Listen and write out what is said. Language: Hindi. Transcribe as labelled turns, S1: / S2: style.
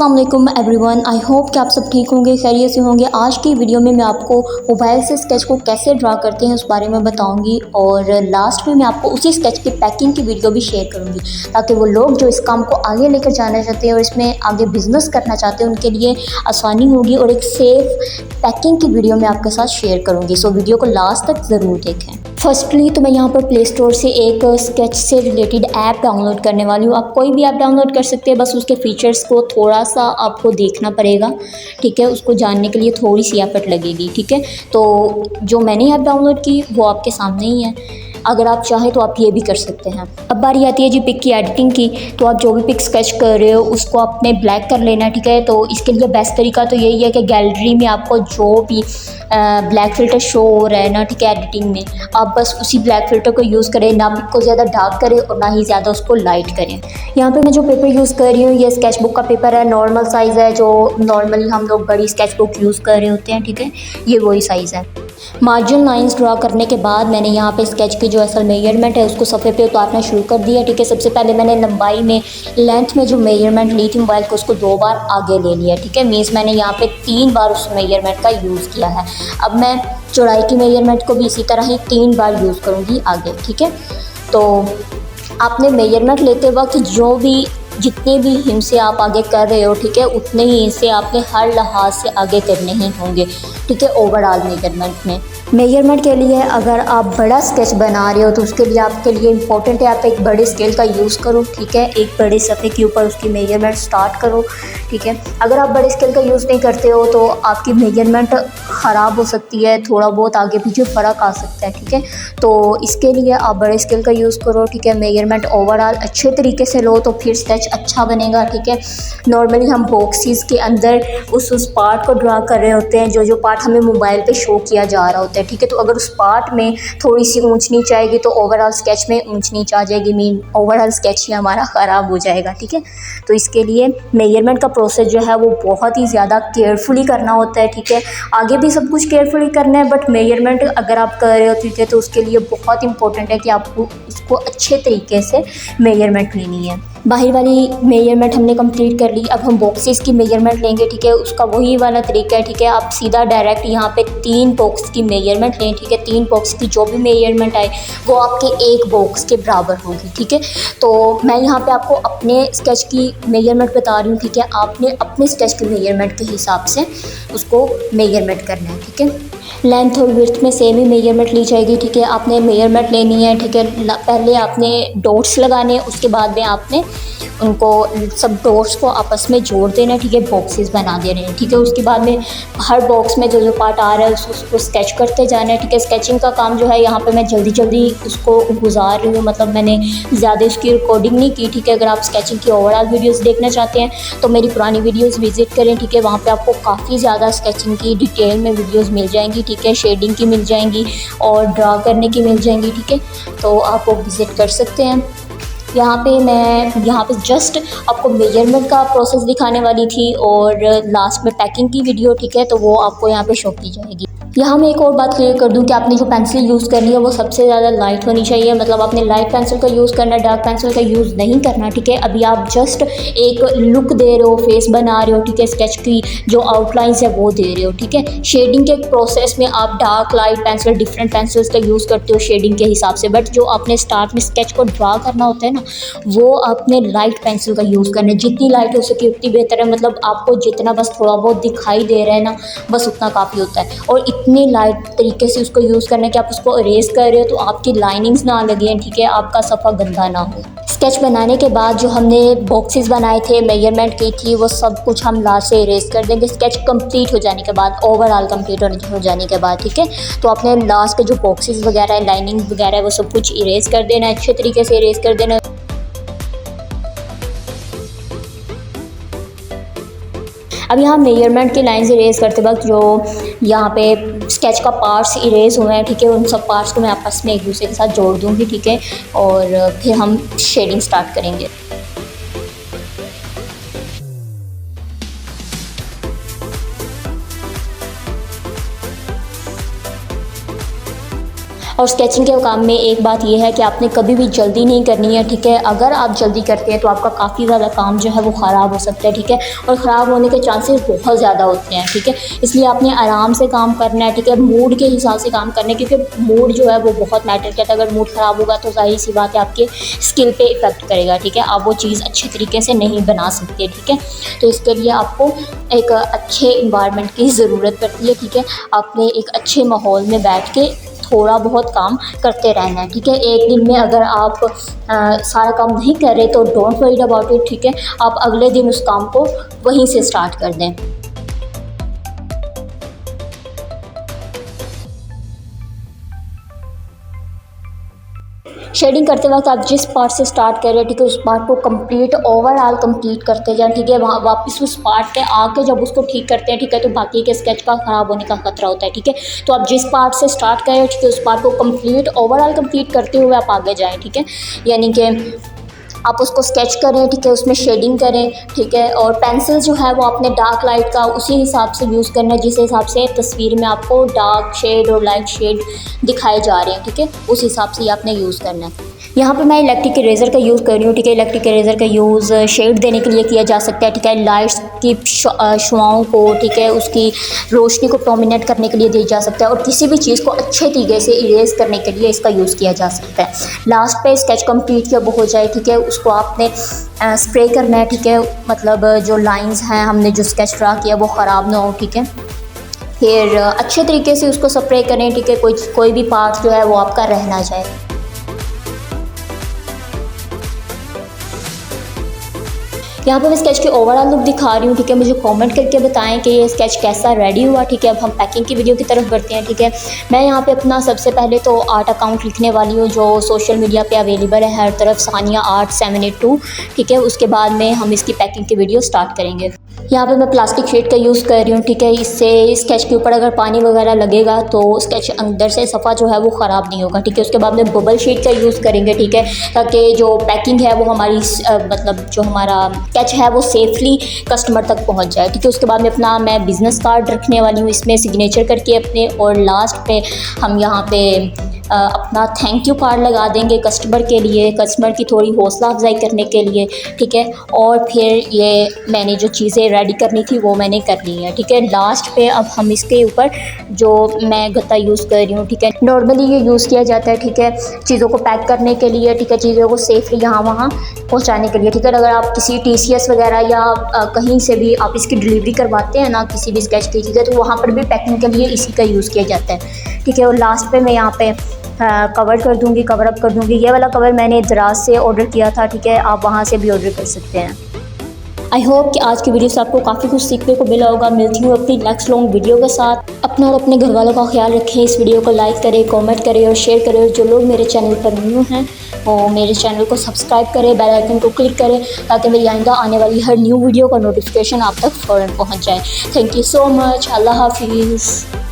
S1: अस्सलाम वालेकुम एवरीवन, आई होप कि आप सब ठीक होंगे, खैरियत से होंगे। आज की वीडियो में मैं आपको मोबाइल से स्केच को कैसे ड्रा करते हैं उस बारे में बताऊंगी और लास्ट में मैं आपको उसी स्केच की पैकिंग की वीडियो भी शेयर करूंगी, ताकि वो लोग जो इस काम को आगे लेकर जाना चाहते हैं और इसमें आगे बिजनेस करना चाहते हैं उनके लिए आसानी होगी और एक सेफ़ पैकिंग की वीडियो मैं आपके साथ शेयर करूँगी। सो वीडियो को लास्ट तक ज़रूर देखें। फर्स्टली तो मैं यहाँ पर प्ले स्टोर से एक स्केच से रिलेटेड ऐप डाउनलोड करने वाली हूँ। आप कोई भी ऐप डाउनलोड कर सकते हैं, बस उसके फीचर्स को थोड़ा सा आपको देखना पड़ेगा, ठीक है। उसको जानने के लिए थोड़ी सी एफर्ट लगेगी, ठीक है। तो जो मैंने ऐप डाउनलोड की वो आपके सामने ही है, अगर आप चाहें तो आप ये भी कर सकते हैं। अब बारी आती है जी पिक की एडिटिंग की। तो आप जो भी पिक स्केच कर रहे हो उसको आपने ब्लैक कर लेना, ठीक है। तो इसके लिए बेस्ट तरीका तो यही है कि गैलरी में आपको जो भी ब्लैक फ़िल्टर शो हो रहा है ना, ठीक है, एडिटिंग में आप बस उसी ब्लैक फ़िल्टर को यूज़ करें, ना पिक को ज़्यादा डार्क करें और ना ही ज़्यादा उसको लाइट करें। यहाँ पे मैं जो पेपर यूज़ कर रही हूँ ये स्केच बुक का पेपर है, नॉर्मल साइज़ है, जो नॉर्मली हम लोग बड़ी स्केच बुक यूज़ कर रहे होते हैं, ठीक है। ये वही साइज़ है। मार्जिन लाइंस ड्रा करने के बाद मैंने यहाँ पे स्केच की जो असल मेजरमेंट है उसको सफ़े पे उतारना शुरू कर दिया, ठीक है। सबसे पहले मैंने लंबाई में लेंथ में जो मेजरमेंट ली थी मोबाइल को उसको 2 बार आगे ले लिया, ठीक है। मीन्स मैंने यहाँ पे 3 बार उस मेजरमेंट का यूज़ किया है। अब मैं चौड़ाई की मेजरमेंट को भी इसी तरह ही 3 बार यूज़ करूँगी आगे, ठीक है। तो आपने मेजरमेंट लेते वक्त जो भी जितने भी हिस्से आप आगे कर रहे हो, ठीक है, उतने ही हिस्से आपने हर लिहाज से आगे करने ही होंगे, ठीक है, ओवरऑल मेजरमेंट में। मेजरमेंट के लिए अगर आप बड़ा स्केच बना रहे हो तो उसके लिए आपके लिए इम्पोर्टेंट है आप एक बड़े स्केल का यूज़ करो, ठीक है। एक बड़े सफ़े के ऊपर उसकी मेजरमेंट स्टार्ट करो, ठीक है। अगर आप बड़े स्केल का यूज़ नहीं करते हो तो आपकी मेजरमेंट ख़राब हो सकती है, थोड़ा बहुत आगे पीछे फ़र्क आ सकता है, ठीक है। तो इसके लिए आप बड़े स्केल का यूज़ करो, ठीक है। मेजरमेंट ओवरऑल अच्छे तरीके से लो तो फिर स्केच अच्छा बनेगा, ठीक है। नॉर्मली हम बॉक्सेस के अंदर उस पार्ट को ड्रा कर रहे होते हैं, जो पार्ट हमें मोबाइल पे शो किया जा रहा होता है, ठीक है। तो अगर उस पार्ट में थोड़ी सी ऊंच नीच आएगी तो ओवरऑल स्केच में ऊंच नीच आ जाएगी, मीन ओवरऑल स्केच ही हमारा ख़राब हो जाएगा, ठीक है। तो इसके लिए मेजरमेंट का प्रोसेस जो है वो बहुत ही ज़्यादा केयरफुली करना होता है, ठीक है। आगे भी सब कुछ केयरफुली करना है, बट मेजरमेंट अगर आप कर रहे हो, ठीक है, तो उसके लिए बहुत इंपॉर्टेंट है कि आपको उसको अच्छे तरीके से मेजरमेंट लेनी है। बाहर वाली मेजरमेंट हमने कंप्लीट कर ली, अब हम बॉक्सेस की मेजरमेंट लेंगे, ठीक है। उसका वही वाला तरीका है, ठीक है। आप सीधा डायरेक्ट यहाँ पे 3 बॉक्स की मेजरमेंट लें, ठीक है। 3 बॉक्स की जो भी मेजरमेंट आए वो आपके एक बॉक्स के बराबर होगी, ठीक है। तो मैं यहाँ पे आपको अपने स्केच की मेजरमेंट बता रही हूँ, ठीक है। आपने अपने स्केच की मेजरमेंट के हिसाब से उसको मेजरमेंट करना है, ठीक है। लेंथ और विड्थ में सेम ही मेजरमेंट ली जाएगी, ठीक है। आपने मेजरमेंट लेनी है, ठीक है। पहले आपने डॉट्स लगाने, उसके बाद में आपने उनको सब डॉट्स को आपस में जोड़ देना है, ठीक है। बॉक्सेस बना देने हैं, ठीक है। उसके बाद में हर बॉक्स में जो पार्ट आ रहा है उसको स्केच करते जाना है, ठीक है। स्केचिंग का काम जो है यहाँ पे मैं जल्दी जल्दी उसको गुजार रही हूँ, मतलब मैंने ज़्यादा उसकी रिकॉर्डिंग नहीं की, ठीक है। अगर आप स्केचिंग की ओवरऑल वीडियोज़ देखना चाहते हैं तो मेरी पुरानी वीडियोज़ विजिट करें, ठीक है। वहाँ पर आपको काफ़ी ज़्यादा स्केचिंग की डिटेल में वीडियोज़ मिल जाएंगी, ठीक है। शेडिंग की मिल जाएंगी और ड्रा करने की मिल जाएंगी, ठीक है। तो आप वो विज़िट कर सकते हैं। यहाँ पे मैं यहाँ पे जस्ट आपको मेजरमेंट का प्रोसेस दिखाने वाली थी और लास्ट में पैकिंग की वीडियो, ठीक है। तो वो आपको यहाँ पे शो की जाएगी। यहाँ मैं एक और बात क्लियर कर दूँ कि आपने जो पेंसिल यूज़ करनी है वो सबसे ज़्यादा लाइट होनी चाहिए, मतलब आपने लाइट पेंसिल का यूज़ करना है, डार्क पेंसिल का यूज़ नहीं करना, ठीक है। अभी आप जस्ट एक लुक दे रहे हो, फेस बना रहे हो, ठीक है। स्केच की जो आउटलाइंस है वो दे रहे हो, ठीक है। शेडिंग के प्रोसेस में आप dark light pencil different pencils का यूज़ करते हो शेडिंग के हिसाब से, बट जो आपने स्टार्ट में स्केच को ड्रा करना होता है ना वो आपने लाइट पेंसिल का यूज़ करना है। जितनी लाइट हो सके उतनी बेहतर है, मतलब आपको जितना बस थोड़ा बहुत दिखाई दे रहा है ना बस उतना काफ़ी होता है। और इतनी लाइट तरीके से उसको यूज़ करना है कि आप उसको इरेज कर रहे हो तो आपकी लाइनिंग्स ना लगे, ठीक है, आपका सफ़ा गंदा ना हो। स्केच बनाने के बाद जो हमने बॉक्सेस बनाए थे, मेजरमेंट की थी, वो सब कुछ हम लास्ट से इरेज कर देंगे स्केच कंप्लीट हो जाने के बाद, ओवरऑल कंप्लीट हो जाने के बाद, ठीक है। तो आपने लास्ट के जो बॉक्सेस वगैरह है, लाइनिंग वगैरह है, वो सब कुछ इरेज कर देना है, अच्छे तरीके से इरेज कर देना है। अब यहाँ मेजरमेंट की लाइंस इरेज करते वक्त जो यहाँ पे स्केच का पार्ट्स इरेज हुए हैं, ठीक है, उन सब पार्ट्स को मैं आपस में एक दूसरे के साथ जोड़ दूँगी, ठीक है। और फिर हम शेडिंग स्टार्ट करेंगे। और स्केचिंग के काम में एक बात ये है कि आपने कभी भी जल्दी नहीं करनी है, ठीक है। अगर आप जल्दी करते हैं तो आपका काफ़ी ज़्यादा काम जो है वो ख़राब हो सकता है, ठीक है, और ख़राब होने के चांसेस बहुत ज़्यादा होते हैं, ठीक है। इसलिए आपने आराम से काम करना है, ठीक है, मूड के हिसाब से काम करना है, क्योंकि मूड जो है वो बहुत मैटर करता है। अगर मूड ख़राब होगा तो ज़ाहिर सी बात है आपके स्किल पे इफ़ेक्ट करेगा, ठीक है, आप वो चीज़ अच्छे तरीके से नहीं बना सकते, ठीक है। तो इसके लिए आपको एक अच्छे इन्वायरमेंट की ज़रूरत पड़ती है, ठीक है। आपने एक अच्छे माहौल में बैठ के थोड़ा बहुत काम करते रहना है, ठीक है। एक दिन में अगर आप सारा काम नहीं कर रहे तो डोंट वरी अबाउट इट, ठीक है। आप अगले दिन उस काम को वहीं से स्टार्ट कर दें। शेडिंग करते वक्त आप जिस पार्ट से स्टार्ट कर रहे हैं, ठीक है, उस पार्ट को कंप्लीट ओवरऑल कंप्लीट करते जाएं, ठीक है। वहाँ वापस उस पार्ट पे आके जब उसको ठीक करते हैं, ठीक है, तो बाकी के स्केच का ख़राब होने का खतरा होता है, ठीक है। तो आप जिस पार्ट से स्टार्ट करें, ठीक है, उस पार्ट को कंप्लीट ओवरऑल कंप्लीट करते हुए आप आगे जाएँ, ठीक है। यानी कि आप उसको स्केच करें, ठीक है, उसमें शेडिंग करें, ठीक है। और पेंसिल जो है वो आपने डार्क लाइट का उसी हिसाब से यूज़ करना है जिस हिसाब से तस्वीर में आपको डार्क शेड और लाइट शेड दिखाए जा रहे हैं, ठीक है, उस हिसाब से ही आपने यूज़ करना है। यहाँ पे मैं इलेक्ट्रिक इरेज़र का यूज़ कर रही हूँ, ठीक है। इलेक्ट्रिक इरेज़र का यूज़ शेड देने के लिए किया जा सकता है, ठीक है। लाइट्स की शुआओं को, ठीक है, उसकी रोशनी को प्रोमिनेंट करने के लिए दिया जा सकता है, और किसी भी चीज़ को अच्छे तरीके से इरेज़ करने के लिए इसका यूज़ किया जा सकता है। लास्ट पे स्केच कंप्लीट जब हो जाए, ठीक है, उसको आपने स्प्रे करना है, ठीक है, मतलब जो लाइंस हैं हमने जो स्केच ड्रा किया वो ख़राब ना हो, ठीक है। फिर अच्छे तरीके से उसको स्प्रे करें, ठीक है, कोई भी पार्ट जो है वो आपका रह ना जाए। यहाँ पे मैं स्केच की ओवरऑल लुक दिखा रही हूँ, ठीक है। मुझे कमेंट करके बताएं कि ये स्केच कैसा रेडी हुआ, ठीक है। अब हम पैकिंग की वीडियो की तरफ बढ़ते हैं, ठीक है। मैं यहाँ पे अपना सबसे पहले तो आर्ट अकाउंट लिखने वाली हूँ जो सोशल मीडिया पे अवेलेबल है हर तरफ, सानिया आर्ट 782, ठीक है। उसके बाद में हम इसकी पैकिंग की वीडियो स्टार्ट करेंगे। यहाँ पे मैं प्लास्टिक शीट का यूज़ कर रही हूँ, ठीक है। इससे स्केच के ऊपर अगर पानी वगैरह लगेगा तो स्केच अंदर से सफ़ा जो है वो ख़राब नहीं होगा, ठीक है। उसके बाद में बबल शीट का यूज़ करेंगे, ठीक है, ताकि जो पैकिंग है वो हमारी मतलब जो हमारा स्केच है वो सेफली कस्टमर तक पहुँच जाए, ठीक है। उसके बाद में अपना मैं बिज़नेस कार्ड रखने वाली हूँ, इसमें सिग्नेचर करके अपने, और लास्ट पे हम यहाँ पे अपना थैंक यू कार्ड लगा देंगे कस्टमर के लिए, कस्टमर की थोड़ी हौसला अफजाई करने के लिए, ठीक है। और फिर ये मैंने जो चीज़ें रेडी करनी थी वो मैंने कर ली हैं, ठीक है। लास्ट पे अब हम इसके ऊपर जो मैं गत्ता यूज़ कर रही हूँ, ठीक है, नॉर्मली ये यूज़ किया जाता है, ठीक है, चीज़ों को पैक करने के लिए, ठीक है, चीज़ों को सेफली यहाँ वहाँ पहुँचाने के लिए, ठीक है। अगर आप किसी TCS वगैरह या कहीं से भी आप इसकी डिलीवरी करवाते हैं ना किसी भी स्केच की, ठीक है, तो वहाँ पर भी पैकिंग के लिए इसी का यूज़ किया जाता है, ठीक है। और लास्ट पे मैं यहाँ पे कवर कर दूँगी, कवर अप कर दूँगी। ये वाला कवर मैंने दराज से ऑर्डर किया था, ठीक है, आप वहाँ से भी ऑर्डर कर सकते हैं। आई होप कि आज की वीडियो से आपको काफ़ी कुछ सीखने को मिला होगा। मिलती हूँ अपनी नेक्स्ट लॉन्ग वीडियो के साथ। अपना और अपने घर वालों का ख्याल रखें। इस वीडियो को लाइक करें, कमेंट करें और शेयर करें। और जो लोग मेरे चैनल पर न्यू हैं वो मेरे चैनल को सब्सक्राइब करें, बेल आइकन को क्लिक करें ताकि मेरी आइंदा आने वाली हर न्यू वीडियो का नोटिफिकेशन आप तक फ़ौरन पहुँच जाए। Thank you so much. अल्लाह हाफिज़।